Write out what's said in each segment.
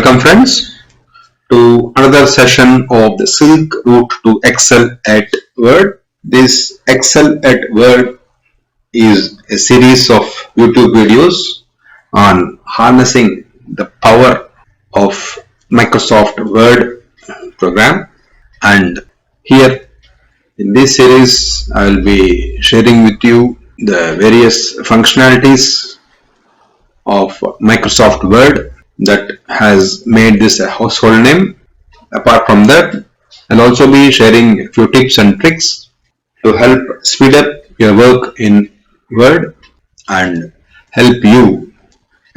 Welcome friends to another session of the Silk Route to Excel at Word. This Excel at Word is a series of YouTube videos on harnessing the power of Microsoft Word program, and here in this series I will be sharing with you the various functionalities of Microsoft Word that has made this a household name. Apart from that, I'll also be sharing a few tips and tricks to help speed up your work in Word and help you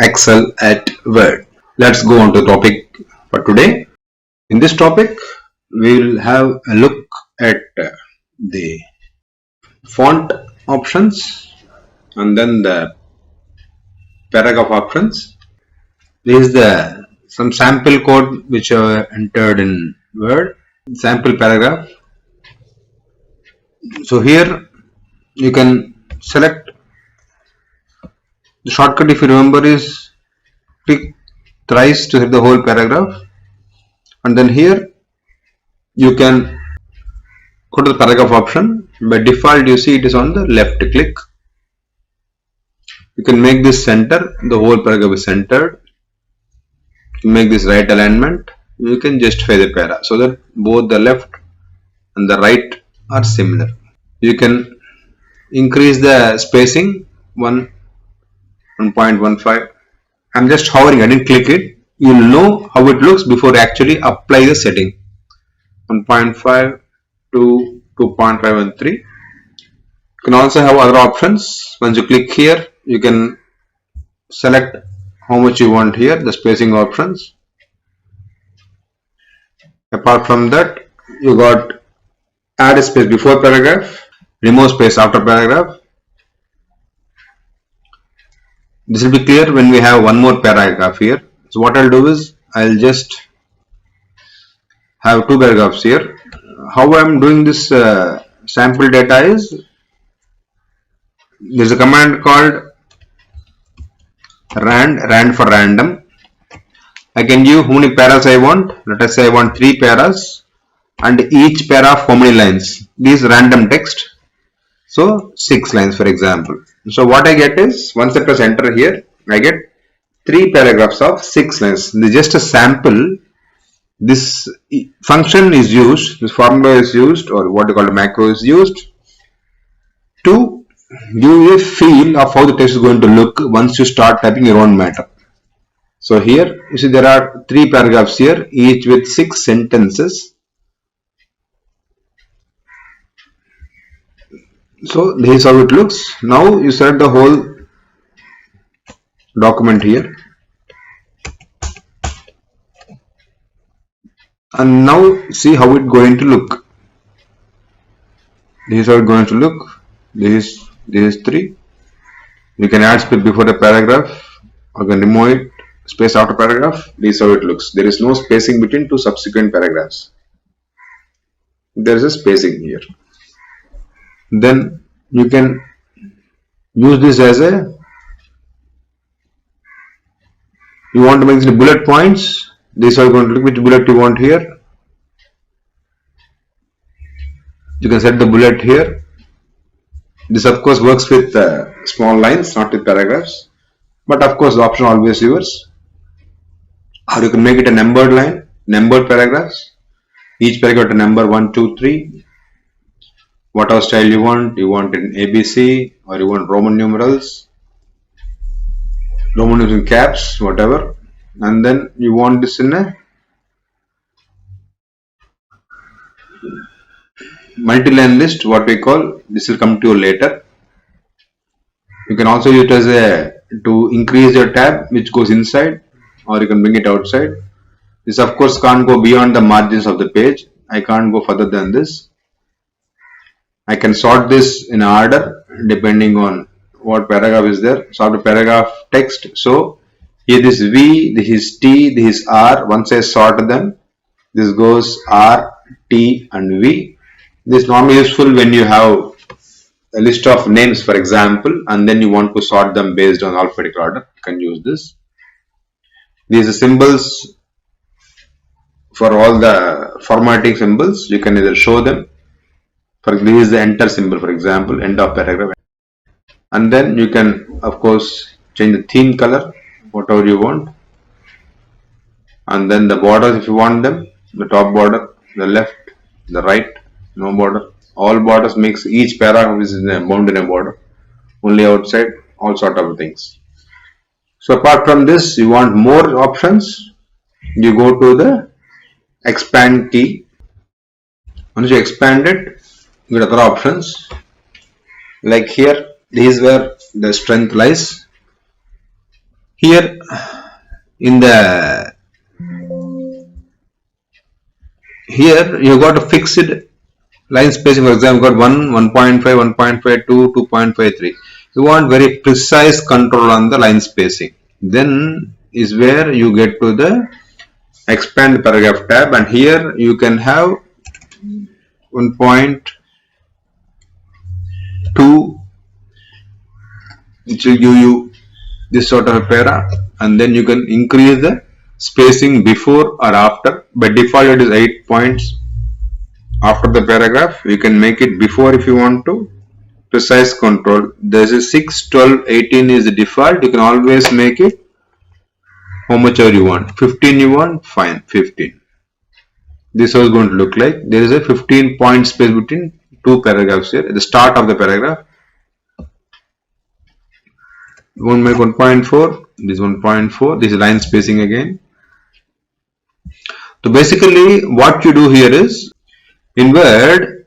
excel at Word. Let's go on to the topic for today. In this topic, we will have a look at the font options and then the paragraph options. This is some sample code which I entered in Word, sample paragraph. So here you can select the shortcut, if you remember, is click thrice to hit the whole paragraph, and then here you can go to the paragraph option. By default you see it is on the left click. You can make this center, the whole paragraph is centered. Make this right alignment. You can justify the para so that both the left and the right are similar. You can increase the spacing 1.15. I'm just hovering, I didn't click it. You'll know how it looks before you actually apply the setting. 1.5 to 2.513. You can also have other options. Once you click here, you can select how much you want here, the spacing options. Apart from that, you got add a space before paragraph, remove space after paragraph. This will be clear when we have one more paragraph here. So what I'll do is I'll just have two paragraphs here. How I'm doing this sample data is there's a command called rand for random. I can give how many paras I want. Let us say I want 3 paras, and each para of how many lines. This random text. So 6 lines, for example. So what I get is, once I press enter here, I get 3 paragraphs of 6 lines. This is just a sample. This function is used, this formula is used, or what you call a macro is used to give you a feel of how the text is going to look once you start typing your own matter. So here you see there are 3 paragraphs here, each with 6 sentences. So this is how it looks. Now you select the whole document here, and now see how it's going to look. This is how it's going to look. This is 3. You can add space before the paragraph, or you can remove it, space after paragraph. This is how it looks. There is no spacing between 2 subsequent paragraphs. There is a spacing here. Then you can use this as a, you want to make the bullet points. This is how you going to look. Which bullet you want here. You can set the bullet here. This of course works with small lines, not with paragraphs, but of course the option always yours. Or you can make it a numbered line, numbered paragraphs. Each paragraph to number 1, 2, 3. Whatever style you want it in ABC, or you want Roman numerals, Roman numerals in caps, whatever. And then you want this in a multi-line list, what we call. This will come to you later. You can also use it as a to increase your tab which goes inside, or you can bring it outside. This of course can't go beyond the margins of the page. I can't go further than this. I can sort this in order depending on what paragraph is there. Sort the paragraph text. So here this V, this is T, this is R. Once I sort them, this goes R, T and V. This is normally useful when you have a list of names, for example, and then you want to sort them based on alphabetical order. You can use this. These are symbols for all the formatting symbols, you can either show them. For this is the enter symbol, for example, end of paragraph, and then you can of course change the theme color, whatever you want, and then the borders if you want them, the top border, the left, the right, no border, all borders makes each paragraph is bound in a border, only outside, all sort of things. So apart from this, you want more options, you go to the expand key. Once you expand it, you get other options. Like here, this is where the strength lies. Here in the here you got a fixed line spacing. For example, you got 1, 1.5, 1.52, 2.53. You want very precise control on the line spacing. Then is where you get to the expand paragraph tab, and here you can have 1.2, which will give you this sort of a para, and then you can increase the spacing before or after. By default it is 8 points after the paragraph. You can make it before if you want to. Precise control, there is a 6, 12, 18 is the default. You can always make it how much ever you want. 15 you want, fine, 15. This is going to look like there is a 15 point space between two paragraphs here at the start of the paragraph. You want to make 1.4, this 1.4, this is line spacing again. So basically what you do here is, in Word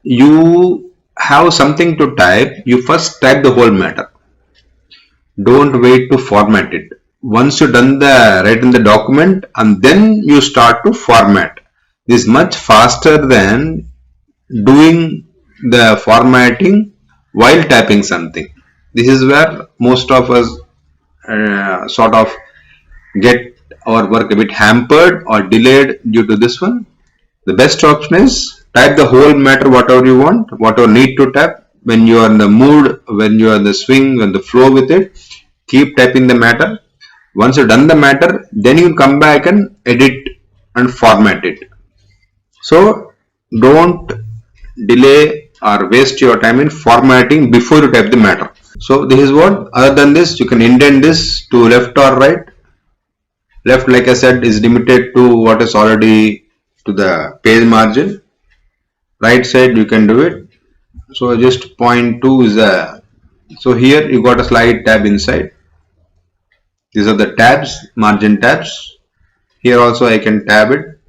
you have something to type, you first type the whole matter. Don't wait to format it. Once you done the write in the document and then you start to format. This is much faster than doing the formatting while typing something. This is where most of us sort of get our work a bit hampered or delayed due to this one. The best option is type the whole matter, whatever you want, whatever need to type. When you are in the mood, when you are in the swing, when the flow with it, keep typing the matter. Once you've done the matter, then you come back and edit and format it. So don't delay or waste your time in formatting before you type the matter. So this is what, other than this, you can indent this to left or right. Left, like I said, is limited to what is already to the page margin. Right side you can do it. So just 0.2 is a, so here you got a slide tab inside. These are the tabs, margin tabs. Here also I can tab it.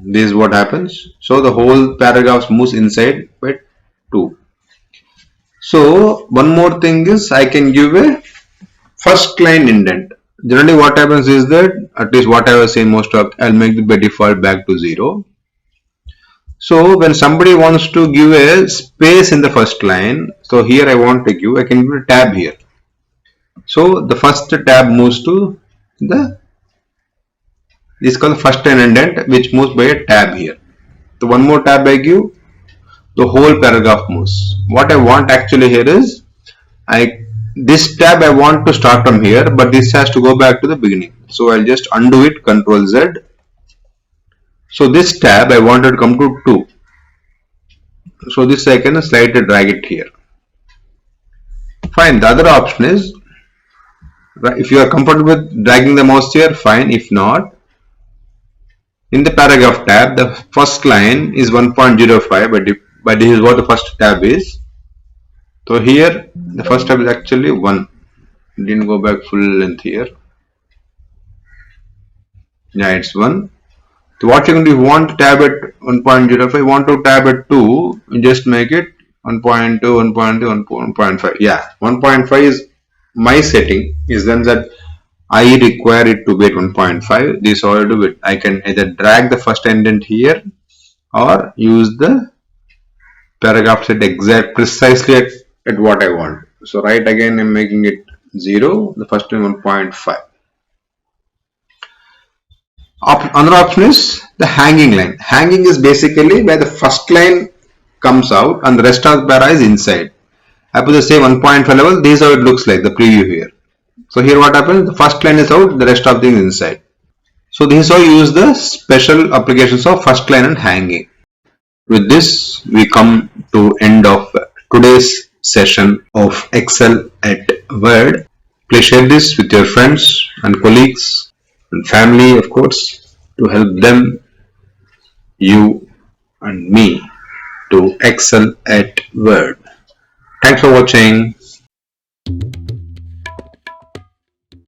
This is what happens. So the whole paragraph moves inside by 2. So one more thing is, I can give a first line indent. Generally what happens is that, at least what I was saying most of, I'll make it by default back to 0. So when somebody wants to give a space in the first line, so here I want to give, I can give a tab here. So the first tab moves to the, this is called the first line indent, which moves by a tab here. So one more tab I give, the whole paragraph moves. What I want actually here is, this tab I want to start from here, but this has to go back to the beginning. So I'll just undo it, Ctrl Z. So this tab I wanted to come to 2. So this I can slightly drag it here. Fine. The other option is, if you are comfortable with dragging the mouse here, fine. If not, in the paragraph tab, the first line is 1.05, but this is what the first tab is. So here the first tab is actually 1. Didn't go back full length here. Yeah, it's 1. So what you can do, if you want to tab at 1.05, want to tab at 2, you just make it 1.2, 1.2, 1.5. Yeah, 1.5 is my setting, is then that I require it to be at 1.5. This all I do it. I can either drag the first indent here or use the paragraph set exact precisely at what I want. So right, again I'm making it 0, the first one 1.5. Another option is the hanging line. Hanging is basically where the first line comes out and the rest of the para is inside. I put the same 1.5 level. This is how it looks like, the preview here. So here what happens, the first line is out, the rest of things inside. So these all use the special applications of first line and hanging. With this, we come to end of today's session of Excel at Word. Please share this with your friends and colleagues and family, of course, to help them, you and me, to excel at Word. Thanks for watching.